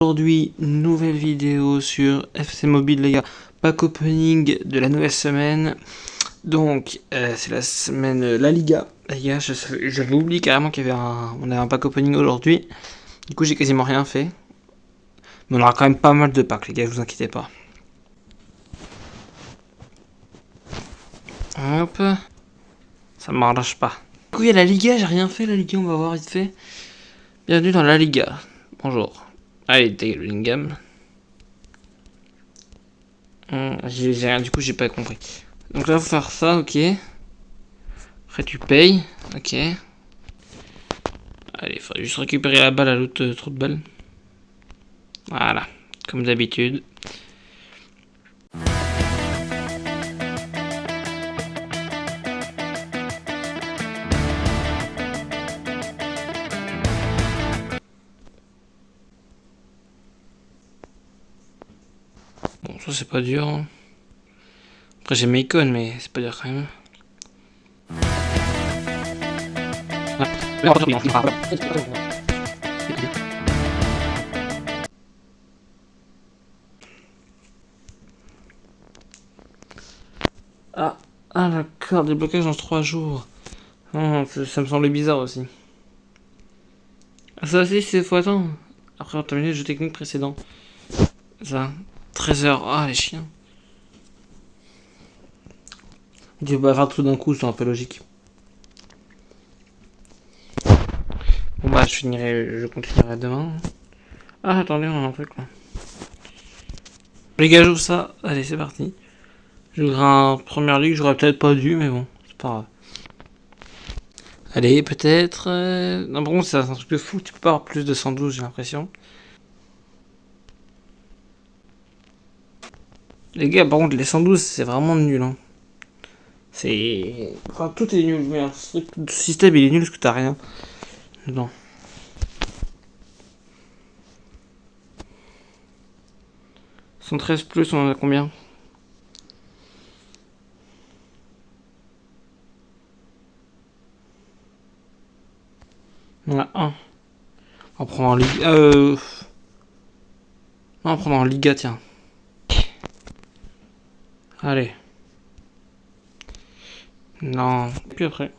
Aujourd'hui, nouvelle vidéo sur FC Mobile, les gars. Pack opening de la nouvelle semaine. Donc, c'est la semaine La Liga. Les gars, j'avais oublié carrément qu'il y avait on avait un pack opening aujourd'hui. Du coup, j'ai quasiment rien fait. Mais on aura quand même pas mal de packs, les gars, vous inquiétez pas. Hop. Ça m'arrache pas. Du coup, il y a la Liga, j'ai rien fait, la Liga, on va voir vite fait. Bienvenue dans la Liga. Bonjour. Allez, Bellingham. Du coup, j'ai pas compris. Donc là, faut faire ça, ok. Après, tu payes, ok. Allez, faut juste récupérer la balle à l'autre trou de balle. Voilà, comme d'habitude. Bon, ça c'est pas dur. Hein. Après j'ai Macon, mais c'est pas dur quand même. Ah d'accord, déblocage dans 3 jours. Non, ça me semblait bizarre aussi. Ah, ça aussi c'est faut attendre. Après on terminé le jeu technique précédent. Ça, 13h, ah les chiens. Tu peux pas faire tout d'un coup, c'est un peu logique. Bon bah je continuerai demain. Ah attendez, on a un truc là. Les gars, j'ouvre ça, allez c'est parti. J'ouvre un première ligue, j'aurais peut-être pas dû, mais bon, c'est pas grave. Allez, peut-être... Non, par contre, c'est un truc de fou, tu peux pas avoir plus de 112, j'ai l'impression. Les gars, par contre, les 112, c'est vraiment nul, hein. C'est... Enfin, tout est nul, mais ce système, il est nul parce que t'as rien. Non. « 113 plus, on en a combien ? On a 1. On prend en Liga. Non, on prend en Liga, tiens. Allez. Non. Puis après.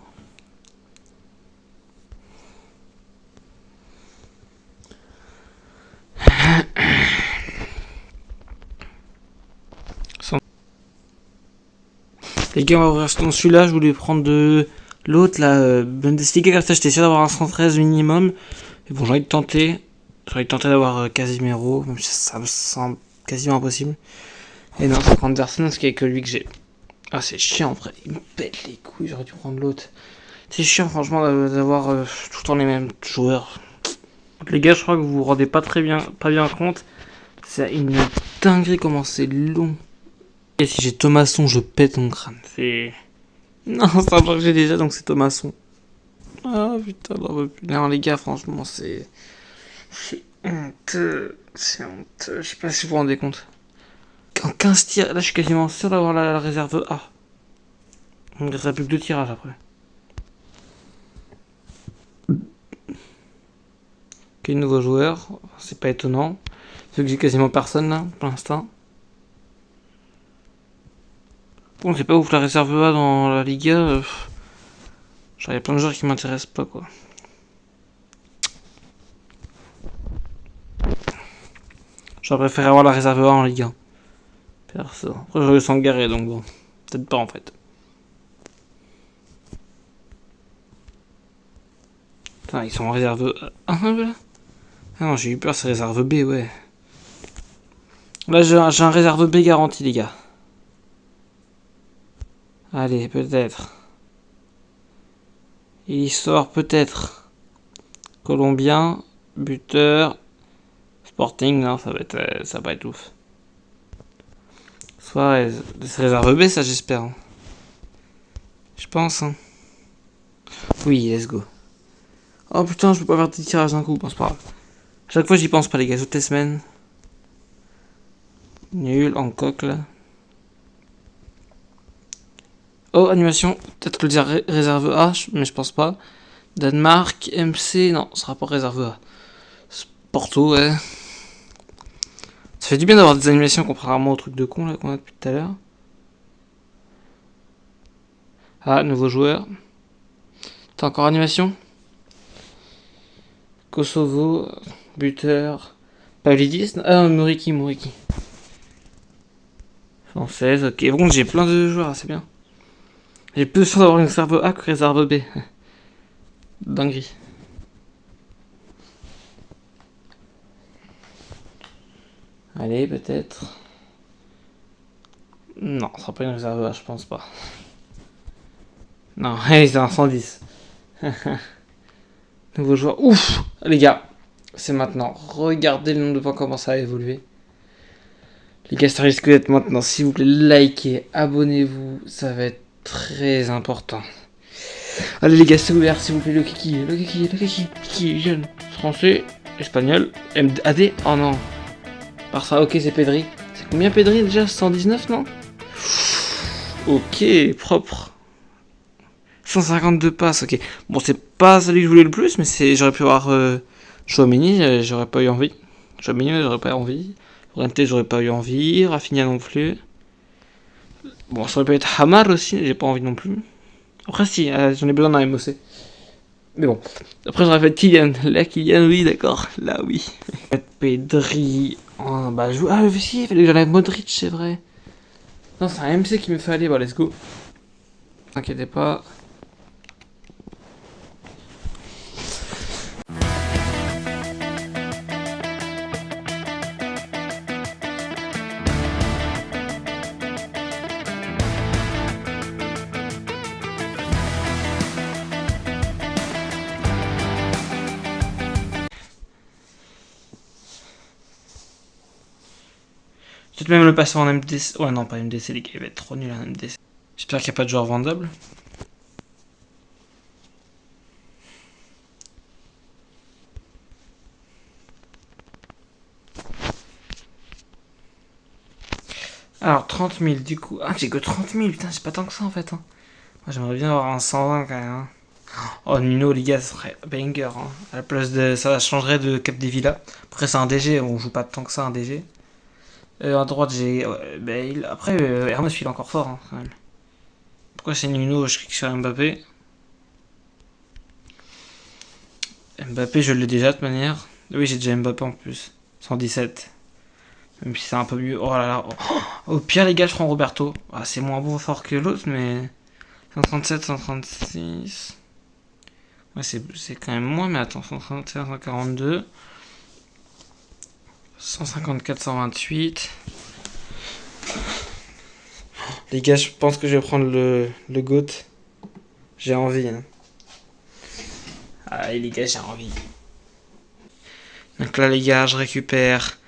Les gars, on va ouvrir celui-là. Je voulais prendre de l'autre, la Bundesliga. Comme ça, j'étais sûr d'avoir un 113 minimum. Et bon, j'ai envie de tenter. J'ai envie de tenter d'avoir Casemiro. Même si ça me semble quasiment impossible. Et non, je vais prendre Anderson parce qu'il n'y a que lui que j'ai. Ah, c'est chiant en vrai. Il me pète les couilles. J'aurais dû prendre l'autre. C'est chiant, franchement, d'avoir tout le temps les mêmes joueurs. Les gars, je crois que vous vous rendez pas bien compte. C'est une dinguerie comment c'est long. Et si j'ai Thomasson, je pète mon crâne. C'est... Non, c'est un joueur que j'ai déjà, donc c'est Thomasson. Ah putain, non, les gars, franchement, c'est... C'est honteux. C'est honteux. Je sais pas si vous vous rendez compte. En 15 tirs, là, je suis quasiment sûr d'avoir la réserve A. Il ne reste plus que 2 tirages après. Ok, nouveau joueur. C'est pas étonnant. Vu que j'ai quasiment personne là, pour l'instant. Bon, c'est pas ouf la réserve A dans la Liga. Genre, il y a plein de joueurs qui m'intéressent pas, quoi. J'aurais préféré avoir la réserve A en Ligue 1. Perso. Après, j'aurais eu Sangaré, donc bon. Peut-être pas en fait. Putain, ils sont en réserve A. Ah non, j'ai eu peur, c'est réserve B, ouais. Là, j'ai un réserve B garanti, les gars. Allez, peut-être. Il sort peut-être. Colombien, buteur, Sporting, non, ça va pas être ouf. Soit c'est réserve B, ça j'espère. Hein. Je pense. Hein. Oui, let's go. Oh putain, je peux pas faire des tirages d'un coup, pense pas. Chaque fois j'y pense pas les gars, toutes les semaines. Nul, en coque là. Oh, animation, peut-être que le dire réserve A, mais je pense pas. Danemark, MC, non, ce sera pas réserve A. Porto, ouais. fait du bien d'avoir des animations contrairement au truc de con là qu'on a depuis tout à l'heure. Ah, nouveau joueur. T'as encore animation? Kosovo, buteur. Pavlidis? Ah, Muriqi. Française, ok. Bon, j'ai plein de joueurs, c'est bien. J'ai plus de chance d'avoir une réserve A que réserve B. Dinguerie. Allez, peut-être. Non, ce sera pas une réserve A, je pense pas. Non, hey, c'est un 110. Nouveau joueur. Ouf, les gars, c'est maintenant. Regardez le nombre de points comment ça a évolué. Les gars, ça risque d'être maintenant. S'il vous plaît, likez, abonnez-vous. Ça va être très important. Allez les gars, c'est ouvert, s'il vous plaît. Le kiki, jeune. Français, espagnol, AD. Oh non. Par ça, ok, c'est Pedri. C'est combien Pedri déjà? 119, non? Ok, propre. 152 passes, ok. Bon, c'est pas celui que je voulais le plus, mais j'aurais pu avoir Chouameni, j'aurais pas eu envie. Chouameni, j'aurais pas eu envie. Renté, j'aurais pas eu envie. Rafinha non plus. Bon, ça aurait pu être Hamar aussi, j'ai pas envie non plus. Après, si, j'en ai besoin d'un MOC. Mais bon. Après, j'aurais fait Kylian. Là, Kylian, oui, d'accord. Là, oui. Pedri. Oh, bah, ah, si, il fallait que j'enlève Modric, c'est vrai. Non, c'est un MC qu'il me fallait. Bon, let's go. T'inquiétez pas. Peut-être même le passer en MDC. Ouais, non, pas MDC, les gars, il va être trop nul en MDC. J'espère qu'il n'y a pas de joueur vendable. Alors, 30 000 du coup. Ah, j'ai que 30 000, putain, c'est pas tant que ça en fait. Hein. Moi, j'aimerais bien avoir un 120 quand même. Hein. Oh, Nuno, les gars, ça serait banger. Hein. À la place de. Ça changerait de Capdevila. Après, c'est un DG, on joue pas tant que ça, un DG. À droite, j'ai Bale. Après, Hermès, il est encore fort, hein, quand même. Pourquoi c'est Nuno? Je clique sur Mbappé. Mbappé, je l'ai déjà de toute manière. Oui, j'ai déjà Mbappé en plus. 117. Même si c'est un peu mieux. Oh là là. Oh, au pire, les gars, je prends Roberto. Ah, c'est moins bon fort que l'autre, mais. 137, 136. Ouais, c'est quand même moins, mais attends. 131, 142. 154, 128. Les gars, je pense que je vais prendre le GOAT. J'ai envie. Hein. Allez, les gars, j'ai envie. Donc là, les gars, je récupère.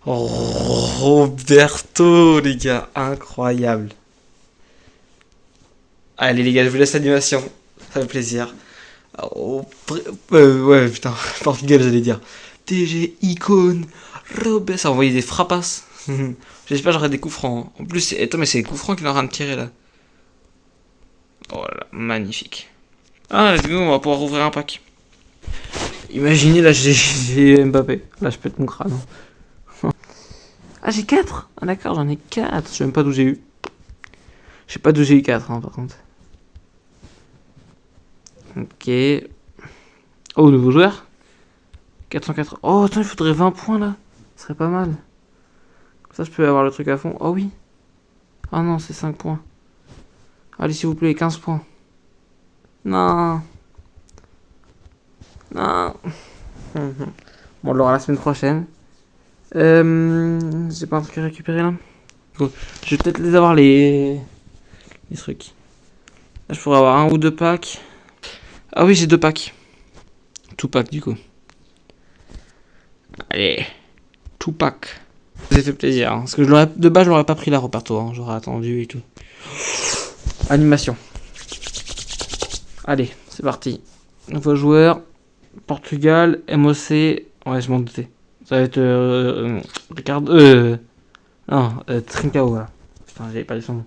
Roberto, les gars, incroyable. Allez, les gars, je vous laisse l'animation. Ça fait plaisir. Oh, ouais, putain, Portugal, j'allais dire. TG, icône, Robert. Ça a envoyé des frappasses. J'espère que j'aurai des coups francs. En plus, attends, mais c'est les coups francs qu'il est en train de tirer là. Oh là, magnifique. Ah, let's go, on va pouvoir ouvrir un pack. Imaginez, là, j'ai Mbappé. Là, je pète mon crâne. Ah, j'ai 4. Ah, d'accord, j'en ai 4. Je sais même pas d'où j'ai eu. Je sais pas d'où j'ai eu 4, hein, par contre. Ok. Oh, nouveau joueur. 404. Oh, attends, il faudrait 20 points, là. Ce serait pas mal. Comme ça, je peux avoir le truc à fond. Oh, oui. Ah non, c'est 5 points. Allez, s'il vous plaît, 15 points. Non. Non. Bon, on l'aura la semaine prochaine. J'ai pas un truc à récupérer là. Cool. Je vais peut-être les avoir les trucs. Là, je pourrais avoir un ou deux packs. Ah oui, j'ai 2 packs. Tout pack du coup. Allez, tout pack. Ça fait plaisir. Hein, parce que de base, je l'aurais pas pris la Roberto. Hein, j'aurais attendu et tout. Animation. Allez, c'est parti. Nouveau joueur. Portugal, MOC. Ouais, je m'en doutais. Ça va être Ricardo. Non, Trincao. Voilà. Putain, j'avais pas lu son nom.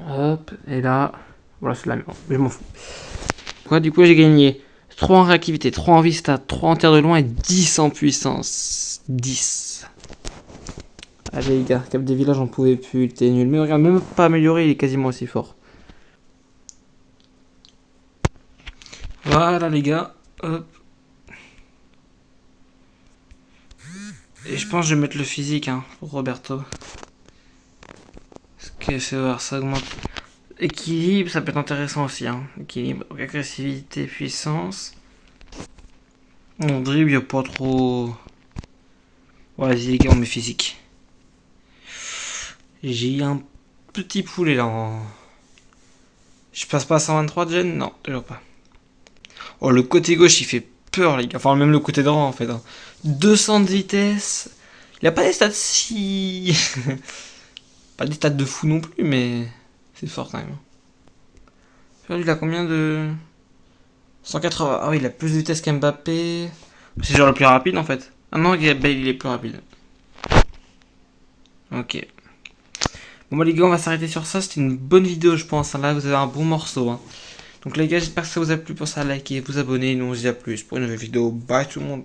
Hop, et là. Voilà, c'est la merde. Mais je m'en fous. Quoi, du coup, j'ai gagné 3 en réactivité, 3 en vista, 3 en terre de loin et 10 en puissance. 10. Allez les gars, Cap des Villages j'en pouvais plus, il était nul. Mais regarde, même pas amélioré, il est quasiment aussi fort. Voilà les gars, hop. Et je pense que je vais mettre le physique pour Roberto. Parce que c'est voir, ça augmente. Équilibre, ça peut être intéressant aussi. Équilibre, agressivité, puissance. Mon dribble, il n'y a pas trop. Ouais, vas-y les gars, on met physique. J'ai un petit poulet là. Je passe pas à 123 de gêne? Non, toujours pas. Oh, le côté gauche il fait peur, les gars. Enfin, même le côté droit en fait. 200 de vitesse. Il a pas des stats si. Pas des stats de fou non plus, mais c'est fort quand même. Il a combien de. 180. Ah oui, il a plus de vitesse qu'Mbappé. C'est genre le plus rapide en fait. Ah non, il est plus rapide. Ok. Bon bah les gars, on va s'arrêter sur ça. C'était une bonne vidéo je pense. Là, vous avez un bon morceau. Donc les gars, j'espère que ça vous a plu. Pensez à liker, vous abonner. Nous on se dit à plus pour une nouvelle vidéo. Bye tout le monde.